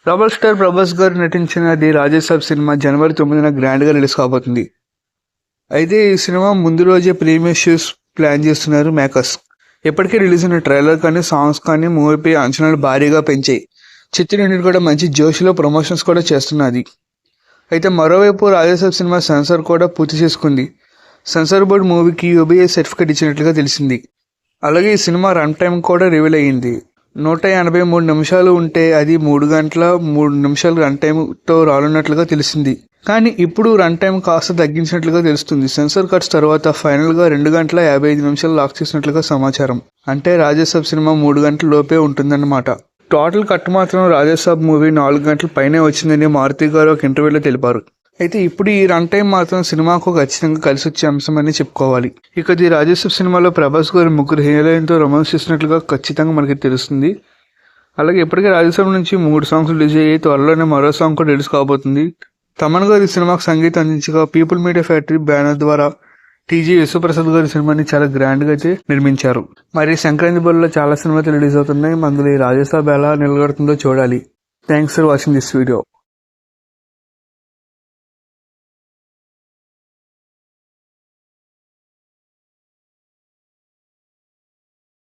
Rebel star Prabhas గారు నటించిన the Rajasaab cinema జనవరి 9న గ్రాండ్గా రిలీజ్ కాబోతుంది. అయితే ఈ సినిమా ముందు రోజే ప్రీమియర్ షోస్ ప్లాన్ చేస్తున్నారు మేకర్స్. ఇప్పటికే రిలీజ్ అయిన ట్రైలర్ కానీ సాంగ్స్ కానీ మూవీపై అంచనాలు భారీగా పెంచాయి. చిత్ర యూనిట్ కూడా మంచి జోష్లో ప్రమోషన్స్ కూడా చేస్తున్నది. అయితే మరోవైపు రాజేసాబ్ సినిమా సెన్సార్ కూడా పూర్తి చేసుకుంది. సెన్సార్ బోర్డు మూవీకి యూబీఏ సర్టిఫికేట్ ఇచ్చినట్లుగా తెలిసింది. అలాగే ఈ సినిమా రన్ టైం కూడా రివీల్ అయ్యింది. 183 నిమిషాలు ఉంటే అది 3 గంటల 3 నిమిషాలు రన్ టైంతో రానున్నట్లుగా తెలిసింది. కానీ ఇప్పుడు రన్ టైం కాస్త తగ్గించినట్లుగా తెలుస్తుంది. సెన్సార్ కట్స్ తర్వాత ఫైనల్గా 2 గంటల 55 నిమిషాలు లాక్ చేసినట్లుగా సమాచారం. అంటే రాజేసాబ్ సినిమా 3 గంటల లోపే ఉంటుందన్నమాట. టోటల్ కట్ మాత్రం రాజేసాబ్ మూవీ 4 గంటల పైనే వచ్చిందని మారుతి గారు ఒక ఇంటర్వ్యూలో తెలిపారు. అయితే ఇప్పుడు ఈ రన్ టైం మాత్రం సినిమాకు ఖచ్చితంగా కలిసి వచ్చే అంశమని చెప్పుకోవాలి. ఇక ది రాజేసాబ్ సినిమాలో ప్రభాస్ గారు 3 హీరోయిన్తో రొమాన్స్ చేసినట్లుగా ఖచ్చితంగా మనకి తెలుస్తుంది. అలాగే ఇప్పటికే రాజేసాబ్ నుంచి 3 సాంగ్స్ రిలీజ్ అయ్యాయి. త్వరలోనే మరో సాంగ్ కూడా రిలీజ్ కాబోతుంది. తమన్ గారు ఈ సినిమాకు సంగీతం అందించగా పీపుల్ మీడియా ఫ్యాక్టరీ బ్యానర్ ద్వారా టీజీ విశ్వప్రసాద్ గారి సినిమాని చాలా గ్రాండ్గా అయితే నిర్మించారు. మరి సంక్రాంతి బరిలో చాలా సినిమాలు రిలీజ్ అవుతున్నాయి. అందులో ఈ రాజేసాబ్ ఎలా నిలబడుతుందో చూడాలి. Thanks for watching this video.